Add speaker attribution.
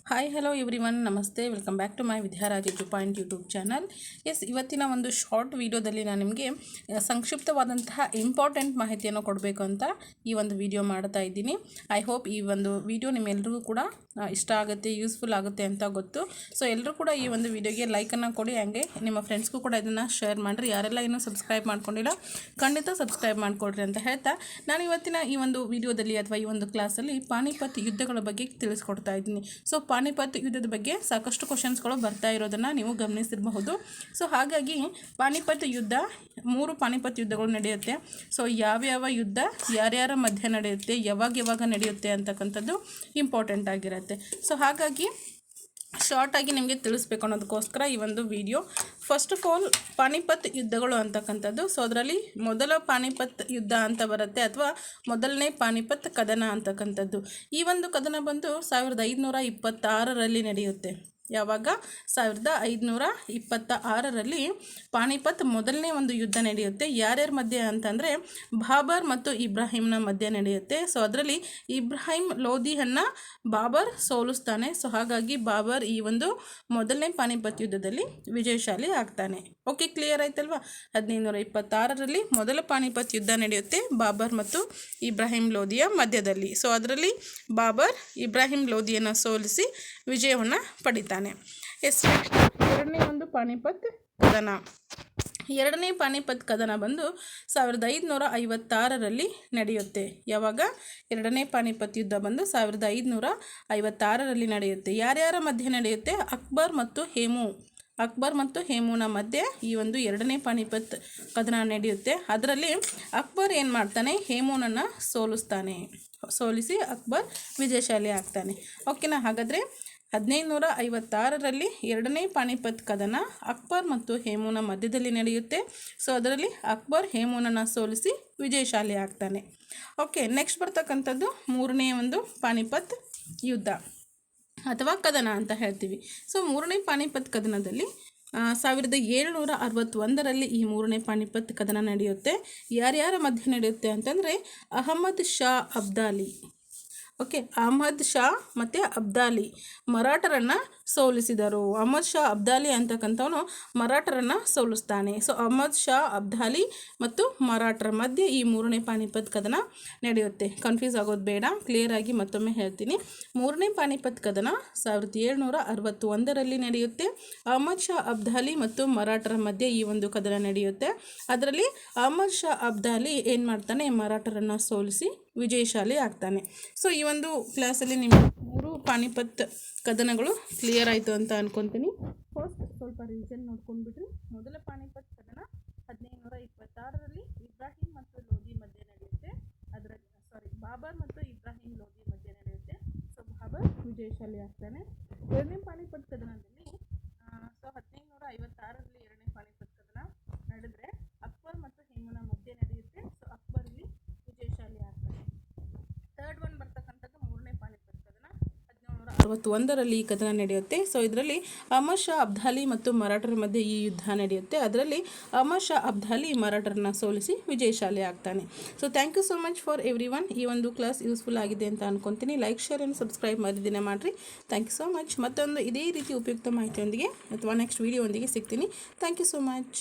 Speaker 1: Hi hello everyone ನಮಸ್ತೆ welcome back to my Vidyaraj point YouTube channel. ಇವತ್ತಿನ ಒಂದು short ವಿಡಿಯೋದಲ್ಲಿ ನಾನು ನಿಮಗೆ ಸಂಕ್ಷಿಪ್ತವಾದಂತಹ ಇಂಪಾರ್ಟೆಂಟ್ ಮಾಹಿತಿಯನ್ನು ಕೊಡಬೇಕು ಅಂತ ಈ ಒಂದು ವಿಡಿಯೋ ಮಾಡ್ತಾ ಇದ್ದೀನಿ. ಐ ಹೋಪ್ ಈ ಒಂದು ವಿಡಿಯೋ ನಿಮ್ಮೆಲ್ಲರಿಗೂ ಕೂಡ ಇಷ್ಟ ಆಗುತ್ತೆ, ಯೂಸ್ಫುಲ್ ಆಗುತ್ತೆ ಅಂತ ಗೊತ್ತು. ಸೊ ಎಲ್ಲರೂ ಕೂಡ ಈ ಒಂದು ವಿಡಿಯೋಗೆ ಲೈಕನ್ನು ಕೊಡಿ, ಹಾಗೆ ನಿಮ್ಮ ಫ್ರೆಂಡ್ಸ್ಗೂ ಕೂಡ ಇದನ್ನು ಶೇರ್ ಮಾಡಿರಿ. ಯಾರೆಲ್ಲ ಇನ್ನೂ ಸಬ್ಸ್ಕ್ರೈಬ್ ಮಾಡ್ಕೊಂಡಿಲ್ಲ ಖಂಡಿತ ಸಬ್ಸ್ಕ್ರೈಬ್ ಮಾಡಿಕೊಡ್ರಿ ಅಂತ ಹೇಳ್ತಾ ನಾನು ಇವತ್ತಿನ ಈ ಒಂದು ವಿಡಿಯೋದಲ್ಲಿ ಅಥವಾ ಈ ಒಂದು ಕ್ಲಾಸಲ್ಲಿ ಪಾಣಿಪತ್ ಯುದ್ಧಗಳ ಬಗ್ಗೆ ತಿಳಿಸ್ಕೊಡ್ತಾ ಇದ್ದೀನಿ. ಸೊ ಪಾಣಿಪತ್ ಯುದ್ಧದ ಬಗ್ಗೆ ಸಾಕಷ್ಟು ಕ್ವಶನ್ಸ್ಗಳು ಬರ್ತಾ ಇರೋದನ್ನು ನೀವು ಗಮನಿಸಿರಬಹುದು. ಸೊ ಹಾಗಾಗಿ ಪಾಣಿಪತ್ ಯುದ್ಧ 3 ಪಾಣಿಪತ್ ಯುದ್ಧಗಳು ನಡೆಯುತ್ತೆ. ಸೊ ಯಾವ್ಯಾವ ಯುದ್ಧ ಯಾರ್ಯಾರ ಮಧ್ಯೆ ನಡೆಯುತ್ತೆ, ಯಾವಾಗ ನಡೆಯುತ್ತೆ ಅಂತಕ್ಕಂಥದ್ದು ಇಂಪಾರ್ಟೆಂಟ್ ಆಗಿರುತ್ತೆ. ಸೊ ಹಾಗಾಗಿ ಶಾರ್ಟಾಗಿ ನಿಮಗೆ ತಿಳಿಸ್ಬೇಕು ಅನ್ನೋದಕ್ಕೋಸ್ಕರ ಈ ಒಂದು video. First of all Panipat ಯುದ್ಧಗಳು ಅಂತಕ್ಕಂಥದ್ದು, ಸೊ ಅದರಲ್ಲಿ ಮೊದಲ ಪಾಣಿಪತ್ ಯುದ್ಧ ಅಂತ ಬರುತ್ತೆ ಅಥವಾ ಮೊದಲನೇ ಪಾಣಿಪತ್ ಕದನ ಅಂತಕ್ಕಂಥದ್ದು. ಈ ಒಂದು ಕದನ ಬಂದು 1526ರಲ್ಲಿ ನಡೆಯುತ್ತೆ. ಯಾವಾಗ 1526ರಲ್ಲಿ ಪಾಣಿಪತ್ ಮೊದಲನೇ ಒಂದು ಯುದ್ಧ ನಡೆಯುತ್ತೆ. ಯಾರ್ಯಾರ ಮಧ್ಯೆ ಅಂತಂದರೆ ಬಾಬರ್ ಮತ್ತು ಇಬ್ರಾಹಿಂನ ಮಧ್ಯೆ ನಡೆಯುತ್ತೆ. ಸೊ ಅದರಲ್ಲಿ ಇಬ್ರಾಹಿಂ ಲೋಧಿಯನ್ನು ಬಾಬರ್ ಸೋಲಿಸ್ತಾನೆ. ಸೊ ಹಾಗಾಗಿ ಬಾಬರ್ ಈ ಒಂದು ಮೊದಲನೇ ಪಾಣಿಪತ್ ಯುದ್ಧದಲ್ಲಿ ವಿಜಯಶಾಲಿ ಆಗ್ತಾನೆ. ಓಕೆ, ಕ್ಲಿಯರ್ ಆಯ್ತಲ್ವಾ? 1526ರಲ್ಲಿ ಮೊದಲ ಪಾಣಿಪತ್ ಯುದ್ಧ ನಡೆಯುತ್ತೆ ಬಾಬರ್ ಮತ್ತು ಇಬ್ರಾಹಿಂ ಲೋಧಿಯ ಮಧ್ಯದಲ್ಲಿ. ಸೊ ಅದರಲ್ಲಿ ಬಾಬರ್ ಇಬ್ರಾಹಿಂ ಲೋಧಿಯನ್ನು ಸೋಲಿಸಿ ವಿಜಯವನ್ನು ಪಡಿತಾನೆ. ಎರಡನೇ ಒಂದು ಪಾಣಿಪತ್ ಕದನ. ಎರಡನೇ ಪಾಣಿಪತ್ ಕದನ ಬಂದು 1556ರಲ್ಲಿ ನಡೆಯುತ್ತೆ. ಯಾವಾಗ? ಎರಡನೇ ಪಾಣಿಪತ್ ಯುದ್ಧ ಬಂದು 1556ರಲ್ಲಿ ನಡೆಯುತ್ತೆ. ಯಾರ್ಯಾರ ಮಧ್ಯೆ ನಡೆಯುತ್ತೆ? ಅಕ್ಬರ್ ಮತ್ತು ಹೇಮುನ ಮಧ್ಯೆ ಈ ಒಂದು ಎರಡನೇ ಪಾಣಿಪತ್ ಕದನ ನಡೆಯುತ್ತೆ. ಅದರಲ್ಲಿ ಅಕ್ಬರ್ ಏನು ಮಾಡ್ತಾನೆ? ಹೇಮುನನ್ನು ಸೋಲಿಸಿ ಅಕ್ಬರ್ ವಿಜಯಶಾಲಿ ಆಗ್ತಾನೆ. ಓಕೆನಾ? ಹಾಗಾದರೆ 1556ರಲ್ಲಿ ಎರಡನೇ ಪಾಣಿಪತ್ ಕದನ ಅಕ್ಬರ್ ಮತ್ತು ಹೇಮುನ ಮಧ್ಯದಲ್ಲಿ ನಡೆಯುತ್ತೆ. ಸೊ ಅದರಲ್ಲಿ ಅಕ್ಬರ್ ಹೇಮುನನ್ನು ಸೋಲಿಸಿ ವಿಜಯಶಾಲಿ ಆಗ್ತಾನೆ. ಓಕೆ, ನೆಕ್ಸ್ಟ್ ಬರ್ತಕ್ಕಂಥದ್ದು ಮೂರನೇ ಒಂದು ಪಾಣಿಪತ್ ಯುದ್ಧ ಅಥವಾ ಕದನ ಅಂತ ಹೇಳ್ತೀವಿ. ಸೊ ಮೂರನೇ ಪಾಣಿಪತ್ ಕದನದಲ್ಲಿ 1761ರಲ್ಲಿ ಈ ಮೂರನೇ ಪಾಣಿಪತ್ ಕದನ ನಡೆಯುತ್ತೆ. ಯಾರ್ಯಾರ ಮಧ್ಯೆ ನಡೆಯುತ್ತೆ ಅಂತಂದರೆ ಅಹಮದ್ ಶಾ ಅಬ್ದಾಲಿ. ಓಕೆ, ಅಹಮದ್ ಶಾ ಮತ್ತು ಅಬ್ದಾಲಿ ಮರಾಠರನ್ನು ಸೋಲಿಸಿದರು. ಅಹಮದ್ ಶಾ ಅಬ್ದಾಲಿ ಅಂತಕ್ಕಂಥವನು ಮರಾಠರನ್ನು ಸೋಲಿಸ್ತಾನೆ. ಸೊ ಅಹಮದ್ ಶಾ ಅಬ್ದಾಲಿ ಮತ್ತು ಮರಾಠರ ಮಧ್ಯೆ ಈ ಮೂರನೇ ಪಾಣಿಪತ್ ಕದನ ನಡೆಯುತ್ತೆ. ಕನ್ಫ್ಯೂಸ್ ಆಗೋದು ಬೇಡ, ಕ್ಲಿಯರಾಗಿ ಮತ್ತೊಮ್ಮೆ ಹೇಳ್ತೀನಿ. ಮೂರನೇ ಪಾಣಿಪತ್ ಕದನ 1761ರಲ್ಲಿ ನಡೆಯುತ್ತೆ. ಅಹಮದ್ ಶಾ ಅಬ್ದಾಲಿ ಮತ್ತು ಮರಾಠರ ಮಧ್ಯೆ ಈ ಒಂದು ಕದನ ನಡೆಯುತ್ತೆ. ಅದರಲ್ಲಿ ಅಹಮದ್ ಶಾ ಅಬ್ದಾಲಿ ಏನು ಮಾಡ್ತಾನೆ? ಮರಾಠರನ್ನು ಸೋಲಿಸಿ ವಿಜಯಶಾಲಿ ಆಗ್ತಾನೆ. ಸೊ ಈ ಒಂದು ಕ್ಲಾಸಲ್ಲಿ ನಿಮಗೆ 3 ಪಾಣಿಪತ್ ಕದನಗಳು ಕ್ಲಿಯರ್ ಆಯಿತು ಅಂತ ಅನ್ಕೊತೀನಿ. ಫಸ್ಟ್ ಸ್ವಲ್ಪ ರಿವಿಷನ್ ನೋಡ್ಕೊಂಡ್ಬಿಟ್ರಿ. ಮೊದಲ ಪಾಣಿಪತ್ ಕದನ 1526ರಲ್ಲಿ ಇಬ್ರಾಹಿಂ ಮತ್ತು ಲೋಧಿ ಮಧ್ಯೆ ನಡೆಯುತ್ತೆ. ಬಾಬರ್ ಮತ್ತು ಇಬ್ರಾಹಿಂ ಲೋಧಿ ಮಧ್ಯೆ ನಡೆಯುತ್ತೆ. ಸೊ ಬಾಬರ್ ವಿಜಯಶಾಲಿ ಆಗ್ತಾನೆ. ಎರಡನೇ ಪಾಣಿಪತ್ ಕದನದಲ್ಲಿ 1556ರಲ್ಲಿ ಎರಡನೇ ಪಾಣಿಪತ್ ಕದನ ನಡೆದರೆ ಅಕ್ಬರ್ ಮತ್ತು ಹೇಮುನ ಮಧ್ಯೆ ನಡೆಯುತ್ತೆ. ಸೊ ಅಕ್ಬರ್ ಇಲ್ಲಿ ವಿಜಯಶಾಲಿ ಆಗ್ತಾನೆ. ಥರ್ಡ್ ಒನ್ ಬರ್ತಕ್ಕಂಥದ್ದು ಮೂರನೇ ಪಾಣಿಪತ್ ಕದನ 1761ರಲ್ಲಿ ಈ ಕದನ ನಡೆಯುತ್ತೆ. ಸೊ ಇದರಲ್ಲಿ ಅಹಮದ್ ಶಾ ಅಬ್ದಾಲಿ ಮತ್ತು ಮರಾಠರ ಮಧ್ಯೆ ಈ ಯುದ್ಧ ನಡೆಯುತ್ತೆ. ಅದರಲ್ಲಿ ಅಹಮದ್ ಶಾ ಅಬ್ದಾಲಿ ಮರಾಠರನ್ನ ಸೋಲಿಸಿ ವಿಜಯಶಾಲಿ ಆಗ್ತಾನೆ. So thank you so much for everyone. ಈ ಒಂದು ಕ್ಲಾಸ್ ಯೂಸ್ಫುಲ್ ಆಗಿದೆ ಅಂತ ಅನ್ಕೊತೀನಿ. ಲೈಕ್, ಶೇರ್ ಆ್ಯಂಡ್ ಸಬ್ಸ್ಕ್ರೈಬ್ ಮಾಡಿದ್ದೇನೆ ಮಾಡಿರಿ. Thank you so much. ಮತ್ತೊಂದು ಇದೇ ರೀತಿ ಉಪಯುಕ್ತ ಮಾಹಿತಿಯೊಂದಿಗೆ ಅಥವಾ ನೆಕ್ಸ್ಟ್ ವಿಡಿಯೋ ಒಂದಿಗೆ ಸಿಗ್ತೀನಿ. Thank you so much.